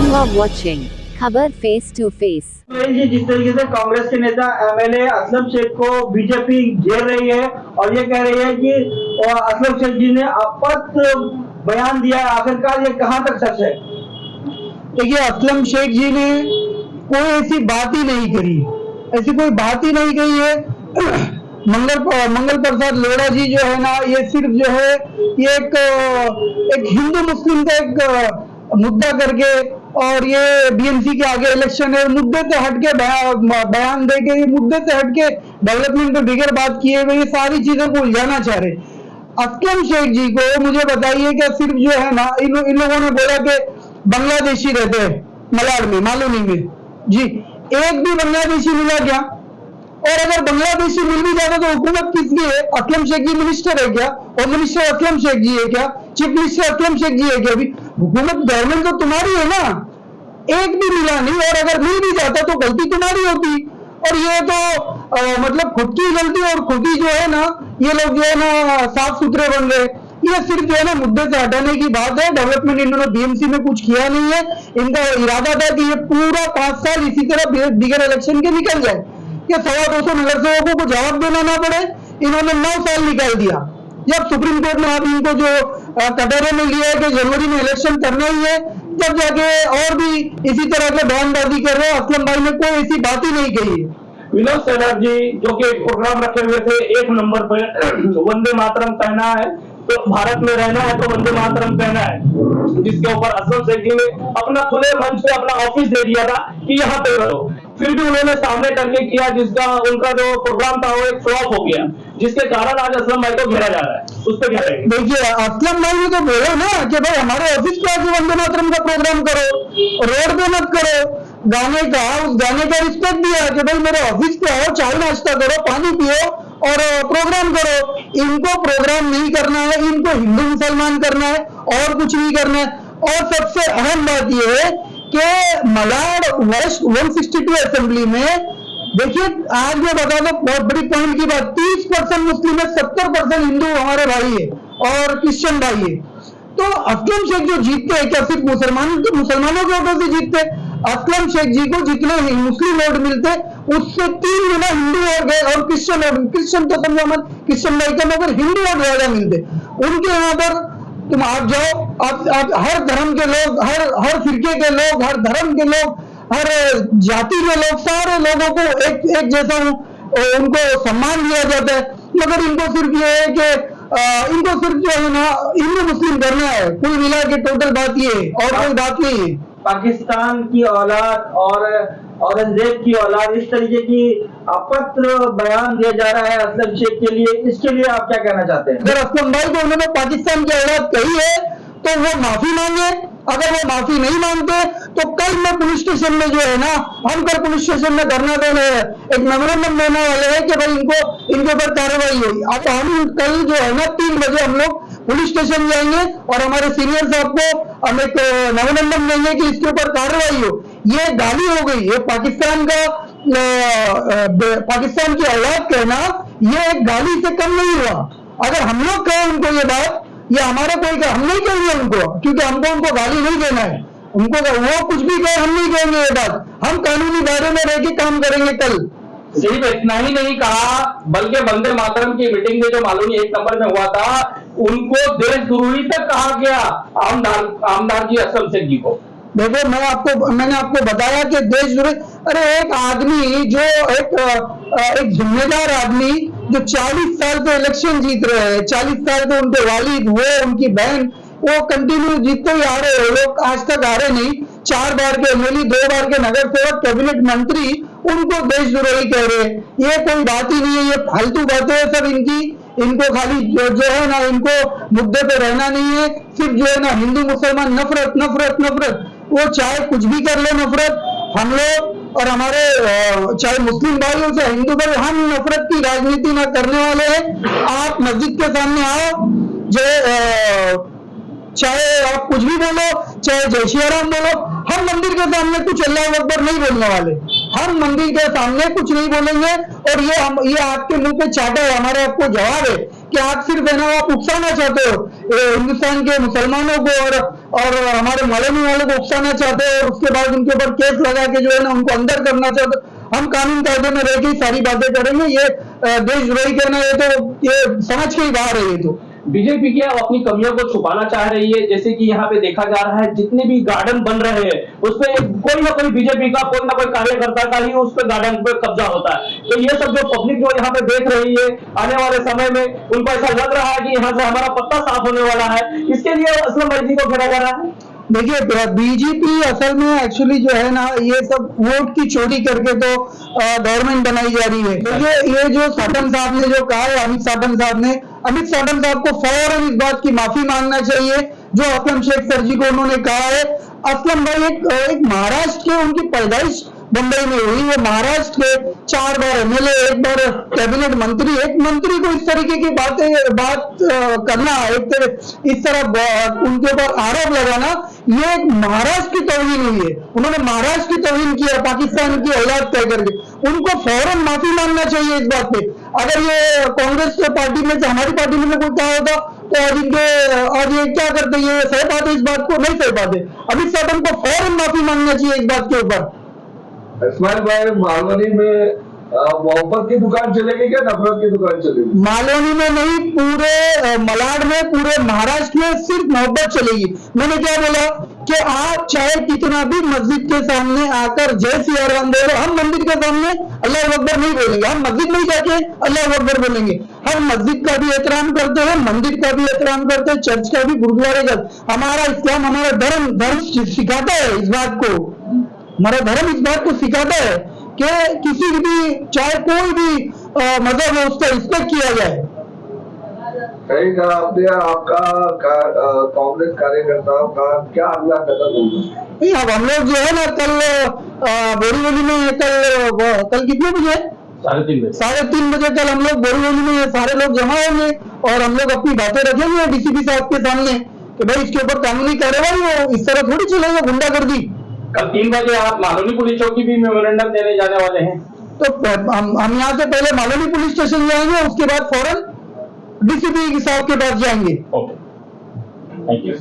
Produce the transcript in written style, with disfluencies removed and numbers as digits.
You are watching खबर face to face. जिस तरीके से कांग्रेस के नेता एमएलए असलम शेख को बीजेपी घेर रही है और ये कह रही है कि असलम शेख जी ने आपत्त बयान दिया है, आखिरकार ये कहां तक सच है? देखिए, असलम शेख जी ने कोई ऐसी बात ही नहीं करी, ऐसी कोई बात ही नहीं कही है। मंगल प्रसाद लोढ़ा जी जो है ना, ये सिर्फ जो है ये एक हिंदू मुस्लिम का एक मुद्दा करके, और ये बीएमसी के आगे इलेक्शन है, मुद्दे से हटके बयान देके, ये मुद्दे से हटके डेवलपमेंट पे बिगड़ बात किए हुए, ये सारी चीजों को उलझाना चाह रहे। असलम शेख जी को मुझे बताइए कि सिर्फ जो है ना, इन लोगों ने बोला कि बांग्लादेशी रहते हैं मलाड में, मालूनी में जी, एक भी बांग्लादेशी मिला क्या? और अगर बांग्लादेशी मिल भी जाता तो हुकूमत किसकी है? असलम शेख जी मिनिस्टर है क्या? होम मिनिस्टर असलम शेख जी है क्या? चीफ मिनिस्टर असलम शेख जी है क्या? अभी हुकूमत गवर्नमेंट तो तुम्हारी है ना, एक भी मिला नहीं, और अगर मिल भी जाता तो गलती तुम्हारी होती। और ये तो मतलब खुद की गलती, और खुद ही जो है ना, ये लोग जो है ना साफ सुथरे बन गए। ये सिर्फ जो है ना मुद्दे से हटाने की बात है। डेवलपमेंट इन्होंने बीएमसी में कुछ किया नहीं है। इनका इरादा था कि ये पूरा 5 साल इसी तरह बिगर इलेक्शन के निकल जाए, कि 250 नगर सेवकों को जवाब देना ना पड़े। इन्होंने 9 साल निकाल दिया। जब सुप्रीम कोर्ट ने आप इनको जो कटोरे में लिया है कि जनवरी में इलेक्शन करना ही है, जब जाके और भी इसी तरह के बयानबाजी कर रहे हैं। असलम भाई ने कोई ऐसी बात ही नहीं कही है। विनोद सहराज जी जो कि एक प्रोग्राम रखे हुए थे, एक नंबर पे वंदे मातरम कहना है, तो भारत में रहना है तो वंदे मातरम कहना है, जिसके ऊपर असलम शेख जी ने अपना खुले मंच पे अपना ऑफिस दे दिया था कि यहाँ पे करो। फिर भी उन्होंने सामने करके किया, जिसका उनका जो प्रोग्राम था वो एक फ्लॉप हो गया, जिसके कारण आज असलम भाई को घेरा जा रहा है। उस पर क्या कहेंगे? देखिए, असलम भाई ने तो बोला ना कि भाई हमारे ऑफिस पे आके वंदे मातरम का प्रोग्राम करो, रोड पे मत करो। गाने का, उस गाने का रिस्पेक्ट दिया कि भाई मेरे ऑफिस पे आओ, चाय नाश्ता करो, पानी पियो और प्रोग्राम करो। इनको प्रोग्राम नहीं करना है, इनको हिंदू मुसलमान करना है और कुछ नहीं करना है। और सबसे अहम बात यह है कि मलाड वेस्ट 162 असेंबली में, देखिए आज मैं बता दो बहुत बड़ी पॉइंट की बात, 30% मुस्लिम है, 70% हिंदू हमारे भाई है और क्रिश्चियन भाई है। तो असलम शेख जो जीतते हैं, क्या सिर्फ मुसलमानों के वोटों से जीतते? असलम शेख जी को जितने मुस्लिम वोट मिलते उससे 3 गुना हिंदू वोट गए, और क्रिश्चियन तो समझो मत, क्रिश्चियन भाई का, मगर हिंदू वोट ज्यादा मिलते उनके। यहाँ पर तुम आप जाओ, आप हर धर्म के लोग, हर फिरके के लोग, हर धर्म के लोग, हर जाति के लोग, सारे लोगों को एक जैसा उनको सम्मान दिया जाता है। मगर इनको सिर्फ ये है कि इनको सिर्फ जो है ना हिंदू मुस्लिम करना है। कुल मिला के टोटल बात ये है और कोई बात नहीं है। पाकिस्तान की औलाद और औरंगजेब की औलाद, इस तरीके की अपत्र बयान दिया जा रहा है असलम शेख के लिए, इसके लिए आप क्या कहना चाहते हैं? अगर असलम भाई को उन्होंने पाकिस्तान की औलाद कही है तो वो माफी मांगे। अगर वो माफी नहीं मांगते तो कल मैं पुलिस स्टेशन में जो है ना, हम कल पुलिस स्टेशन में धरना देने एक मेमोरेंडम देने वाले हैं कि भाई इनके ऊपर कार्रवाई हुई। अब हम कल जो है ना 3 बजे हम लोग पुलिस स्टेशन जाएंगे और हमारे सीनियर साहब को हम एक मेमोरेंडम देंगे कि इसके ऊपर कार्रवाई हो। ये गाली हो गई, ये पाकिस्तान की औलाद कहना ये एक गाली से कम नहीं हुआ। अगर हम लोग कहें उनको ये बात, ये हमारा कोई हम नहीं कहेंगे उनको, क्योंकि हमको उनको गाली नहीं देना है। उनको वो कुछ भी कहे, हम नहीं कहेंगे ये बात। हम कानूनी दायरे में रह के काम करेंगे कल। सिर्फ इतना ही नहीं कहा, बल्कि वंदे मातरम की मीटिंग में जो मालूम 1 नंबर में हुआ था, उनको देशद्रोही तक कहा गया आमदार जी असलम शेख जी को। देखो, मैंने आपको बताया कि देशद्रोही, अरे एक आदमी जो एक जिम्मेदार आदमी जो 40 साल से इलेक्शन जीत रहे हैं, 40 साल से उनके वालिद, वो उनकी बहन, वो कंटिन्यू जीतते ही आ रहे हैं। लोग आज तक आ रहे नहीं। 4 बार के एमएलए, 2 बार के नगर सेवक, कैबिनेट मंत्री, उनको देशद्रोही कह रहे। ये कोई बात ही नहीं है, ये फालतू बातें हैं सब इनकी। इनको खाली जो है ना, इनको मुद्दे पे रहना नहीं है। सिर्फ जो है ना हिंदू मुसलमान नफरत नफरत नफरत, वो चाहे कुछ भी कर ले नफरत। हम लोग और हमारे चाहे मुस्लिम भाई हो चाहे हिंदू भाई, हम नफरत की राजनीति ना करने वाले हैं। आप मस्जिद के सामने आओ, जो चाहे आप कुछ भी बोलो, चाहे जय श्री राम बोलो, हम मंदिर के सामने कुछ अल्लाह अकबर नहीं बोलने वाले। हम मंदिर के सामने कुछ नहीं बोलेंगे। और ये आपके मुंह पे चाटा है, हमारा आपको जवाब है कि आप सिर्फ है ना आप उकसाना चाहते हो हिंदुस्तान के मुसलमानों को और हमारे मौलवी वालों को उकसाना चाहते हो, और उसके बाद उनके ऊपर केस लगा के जो है ना उनको अंदर करना चाहते हो। हम कानून कायदे में रह के ही सारी बातें करेंगे, ये देशद्रोही कहना ये समझ के ही बाहर है। ये तो बीजेपी की अपनी कमियों को छुपाना चाह रही है, जैसे कि यहाँ पे देखा जा रहा है जितने भी गार्डन बन रहे हैं उसपे कोई ना कोई बीजेपी का कोई ना कोई कार्यकर्ता का ही उस पे गार्डन पे कब्जा होता है। तो ये सब जो पब्लिक जो यहाँ पे देख रही है, आने वाले समय में उनको ऐसा लग रहा है कि यहाँ से हमारा पत्ता साफ होने वाला है, इसके लिए असलम भाई जी को घेरा जा रहा है। देखिए, बीजेपी असल में एक्चुअली जो है ना ये सब वोट की चोरी करके तो गवर्नमेंट बनाई जा रही है। देखिए, ये जो साटम साहब ने जो कहा है, अमित साटम साहब को फौरन इस बात की माफी मांगना चाहिए जो असलम शेख सर जी को उन्होंने कहा है। असलम भाई एक महाराष्ट्र के, उनकी पैदाइश बंबई में हुई, वो महाराष्ट्र के 4 बार एमएलए, 1 बार कैबिनेट मंत्री, एक मंत्री को इस तरीके की बात करना, इस तरह उनके ऊपर आरोप लगाना, ये एक महाराष्ट्र की तौहीन हुई है। उन्होंने महाराष्ट्र की तौहीन की है, पाकिस्तान की औलाद कह करके। उनको फौरन माफी मांगना चाहिए इस बात पे। अगर ये कांग्रेस के पार्टी में से हमारी पार्टी में कोई कहा होता तो आज ये क्या करते, ये सह पाते इस बात को? नहीं सह पाते। अमित साटम को फौरन माफी मांगना चाहिए इस बात के ऊपर। इस्माइल भाई, मालवनी में मोहब्बत की दुकान चलेगी क्या नफरत की दुकान चलेगी? मालवनी में नहीं, पूरे मलाड में, पूरे महाराष्ट्र में सिर्फ मोहब्बत चलेगी। मैंने क्या बोला कि आप चाहे कितना भी मस्जिद के सामने आकर जय सिया राम बोलो, हम मंदिर के सामने अल्लाह अकबर नहीं बोलेंगे, हम मस्जिद में जाके अल्लाह अकबर बोलेंगे। हम मस्जिद का भी एहतराम करते हैं, मंदिर का भी एहतराम करते हैं, चर्च का भी, गुरुद्वारे का। हमारा इस्लाम, हमारा धर्म सिखाता है इस बात को, हमारा धर्म इस बात को सिखाता है कि किसी भी, चाहे कोई भी मजहब हो, उसका रिस्पेक्ट किया जाए। सही कहा आपने। आपका कांग्रेस कार्यकर्ताओं का क्या अगला कदम होगा? नहीं, अब हम लोग जो है ना कल बोरीवली में, कल कितने बजे? 3:30 बजे कल हम लोग बोरीवली में सारे लोग जमा होंगे और हम लोग अपनी बातें रखेंगे डीसीपी साहब के सामने कि भाई इसके ऊपर कानूनी कार्रवाई हो, इस तरह थोड़ी चलेगा गुंडागर्दी। कल 3 बजे आप मालवनी पुलिस चौकी भी मेमोरेंडम देने जाने वाले हैं, तो हम यहाँ से पहले मालवनी पुलिस स्टेशन जाएंगे, उसके बाद फौरन डीसीपी साहब के पास जाएंगे। Okay, thank you.